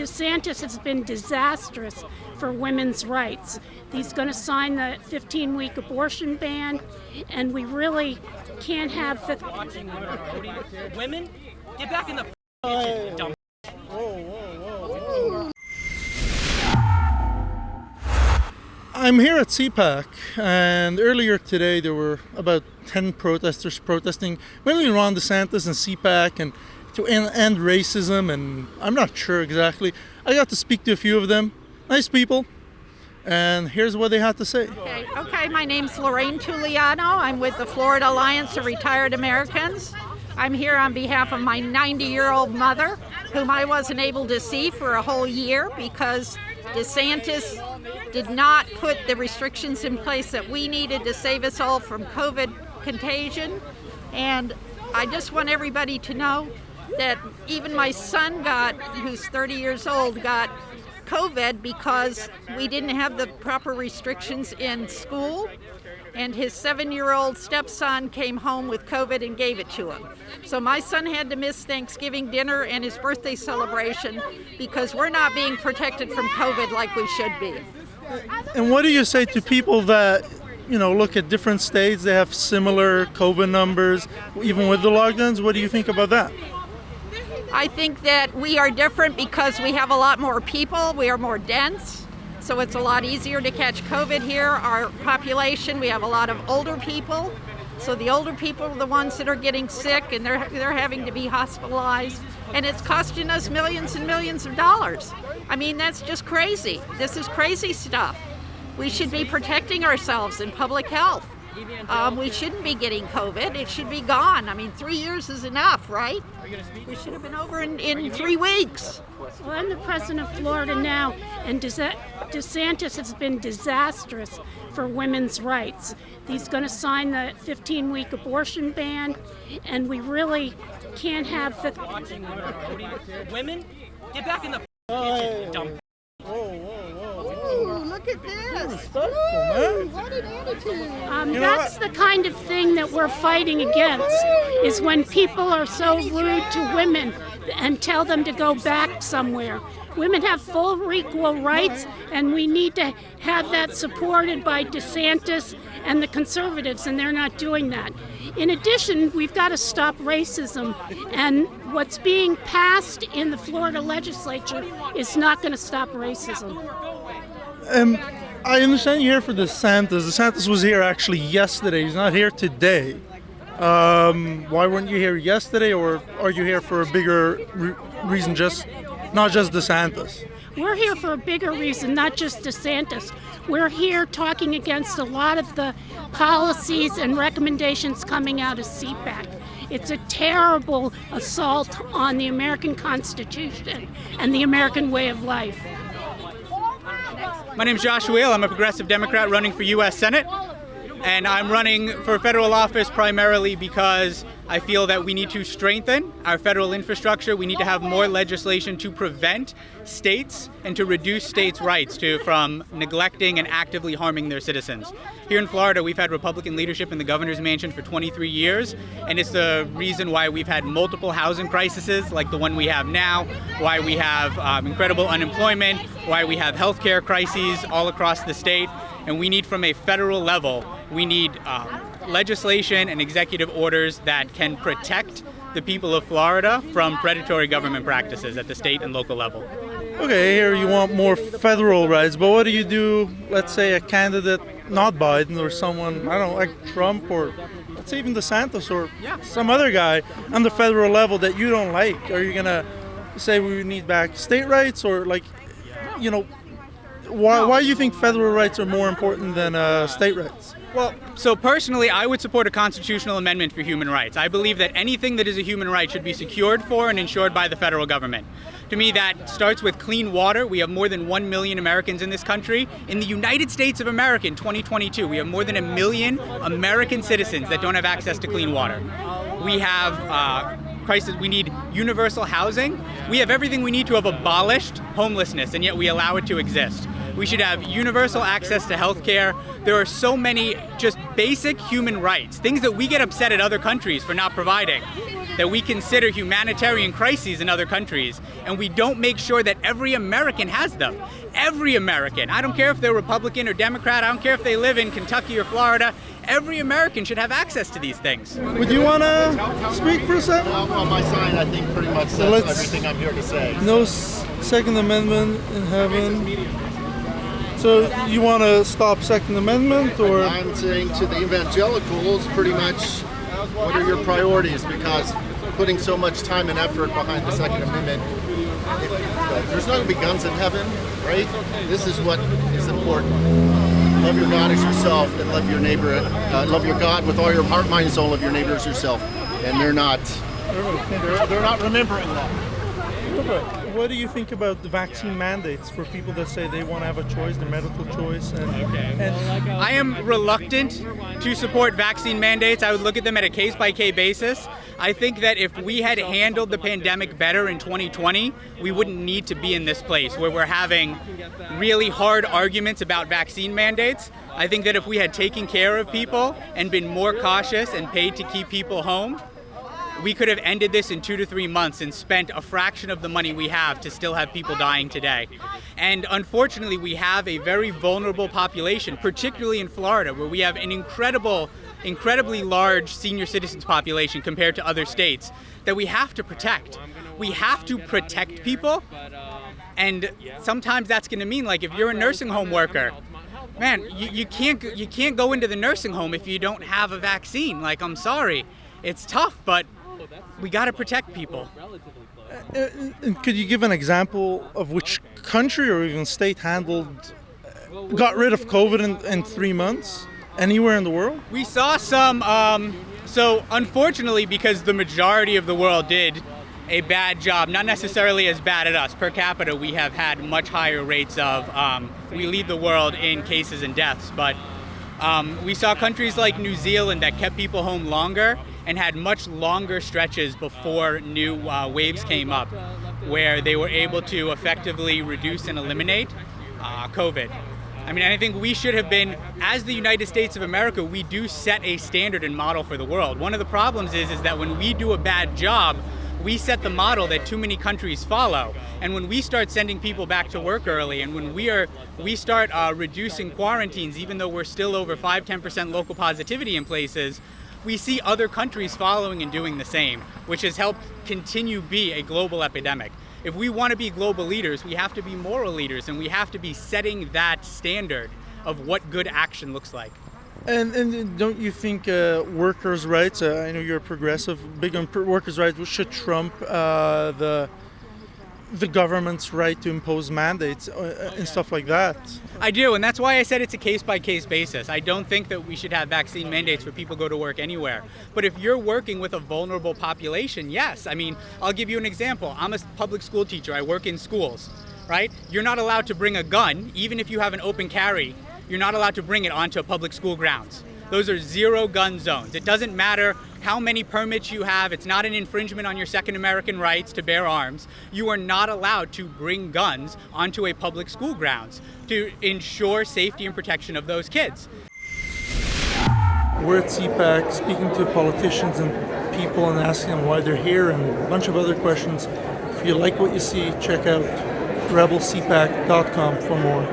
DeSantis has been disastrous for women's rights. He's going to sign the 15-week abortion ban, and we really can't have the... Women, get back in the kitchen, you dumb. I'm here at CPAC, and earlier today there were about 10 protesters protesting, mainly Ron DeSantis and CPAC, and to end racism, and I'm not sure exactly. I got to speak to a few of them. Nice people. And here's what they had to say. Okay, my name's Lorraine Tuliano. I'm with the Florida Alliance of Retired Americans. I'm here on behalf of my 90-year-old mother, whom I wasn't able to see for a whole year because DeSantis did not put the restrictions in place that we needed to save us all from COVID contagion. And I just want everybody to know that even my son who's 30 years old, got COVID because we didn't have the proper restrictions in school, and his 7-year-old stepson came home with COVID and gave it to him. So my son had to miss Thanksgiving dinner and his birthday celebration because we're not being protected from COVID like we should be. And what do you say to people that, look at different states, they have similar COVID numbers, even with the lockdowns? What do you think about that? I think that we are different because we have a lot more people, we are more dense, so it's a lot easier to catch COVID here. Our population, we have a lot of older people, so the older people are the ones that are getting sick and they're having to be hospitalized, and it's costing us millions and millions of dollars. I mean, that's just crazy. This is crazy stuff. We should be protecting ourselves in public health. We shouldn't be getting COVID. It should be gone. I mean, 3 years is enough, right? We should have been over in 3 weeks. Well, I'm the president of Florida now, and DeSantis has been disastrous for women's rights. He's going to sign the 15-week abortion ban, and we really can't have the... Women, get back in the kitchen, you dumb. Look at this. What an attitude. That's the kind of thing that we're fighting against, is when people are so rude to women and tell them to go back somewhere. Women have full equal rights, and we need to have that supported by DeSantis and the conservatives, and they're not doing that. In addition, we've got to stop racism, and what's being passed in the Florida legislature is not going to stop racism. I understand you're here for DeSantis. DeSantis was here actually yesterday. He's not here today. Why weren't you here yesterday, or are you here for a bigger reason, not just DeSantis? We're here for a bigger reason, not just DeSantis. We're here talking against a lot of the policies and recommendations coming out of CPAC. It's a terrible assault on the American Constitution and the American way of life. My name is Josh Wheel. I'm a progressive Democrat running for U.S. Senate, and I'm running for federal office primarily because I feel that we need to strengthen our federal infrastructure. We need to have more legislation to prevent states and to reduce states' rights from neglecting and actively harming their citizens. Here in Florida, we've had Republican leadership in the governor's mansion for 23 years, and it's the reason why we've had multiple housing crises like the one we have now, why we have incredible unemployment, why we have healthcare crises all across the state. And we need, from a federal level, we need legislation and executive orders that can protect the people of Florida from predatory government practices at the state and local level. Okay, here you want more federal rights, but what do you do, let's say, a candidate, not Biden, or someone, I don't know, like Trump, or let's say even DeSantis, or some other guy on the federal level that you don't like? Are you going to say we need back state rights, or why do you think federal rights are more important than state rights? Well, so personally, I would support a constitutional amendment for human rights. I believe that anything that is a human right should be secured for and ensured by the federal government. To me, that starts with clean water. We have more than 1 million Americans in this country. In the United States of America in 2022, we have more than 1 million American citizens that don't have access to clean water. We have crisis. We need universal housing. We have everything we need to have abolished homelessness, and yet we allow it to exist. We should have universal access to health care. There are so many just basic human rights, things that we get upset at other countries for not providing. that we consider humanitarian crises in other countries, and we don't make sure that every American has them. Every American. I don't care if they're Republican or Democrat. I don't care if they live in Kentucky or Florida. Every American should have access to these things. Would you want to speak for a second? Well, my sign, I think, pretty much says everything I'm here to say. No Second Amendment in heaven. So you want to stop Second Amendment, or? I'm saying to the evangelicals, pretty much, what are your priorities? Because putting so much time and effort behind the Second Amendment, there's not going to be guns in heaven, right? This is what is important. Love your God as yourself, and love your neighbor. Love your God with all your heart, mind, and soul. Love your neighbor as yourself. And they're not remembering that. What do you think about the vaccine mandates for people that say they want to have a choice, the medical choice? I am reluctant to support vaccine mandates. I would look at them at a case-by-case basis. I think that if we had handled the pandemic better in 2020, we wouldn't need to be in this place where we're having really hard arguments about vaccine mandates. I think that if we had taken care of people and been more cautious and paid to keep people home, we could have ended this in 2 to 3 months and spent a fraction of the money we have to still have people dying today. And unfortunately, we have a very vulnerable population, particularly in Florida, where we have an incredibly large senior citizens population compared to other states that we have to protect. We have to protect people, and sometimes that's going to mean, like, if you're a nursing home worker, man, you can't go into the nursing home if you don't have a vaccine. Like, I'm sorry, it's tough, but we got to protect people. Could you give an example of which country or even state got rid of COVID in 3 months? Anywhere in the world? We saw some, so unfortunately, because the majority of the world did a bad job, not necessarily as bad as us. Per capita, we have had much higher rates of, we lead the world in cases and deaths, but we saw countries like New Zealand that kept people home longer and had much longer stretches before new waves came up, where they were able to effectively reduce and eliminate COVID. I mean, I think we should have been, as the United States of America, we do set a standard and model for the world. One of the problems is that when we do a bad job, we set the model that too many countries follow. And when we start sending people back to work early, and when we start reducing quarantines, even though we're still over 5-10% local positivity in places, we see other countries following and doing the same, which has helped continue be a global epidemic. If we want to be global leaders, we have to be moral leaders, and we have to be setting that standard of what good action looks like. And don't you think workers' rights, I know you're a progressive, big on workers' rights, should trump the government's right to impose mandates and stuff like that? I do, and that's why I said it's a case-by-case basis. I don't think that we should have vaccine mandates for people to go to work anywhere. But if you're working with a vulnerable population, yes. I mean, I'll give you an example. I'm a public school teacher. I work in schools, right? You're not allowed to bring a gun, even if you have an open carry. You're not allowed to bring it onto public school grounds. Those are zero gun zones. It doesn't matter how many permits you have. It's not an infringement on your Second American rights to bear arms. You are not allowed to bring guns onto a public school grounds to ensure safety and protection of those kids. We're at CPAC speaking to politicians and people and asking them why they're here and a bunch of other questions. If you like what you see, check out rebelcpac.com for more.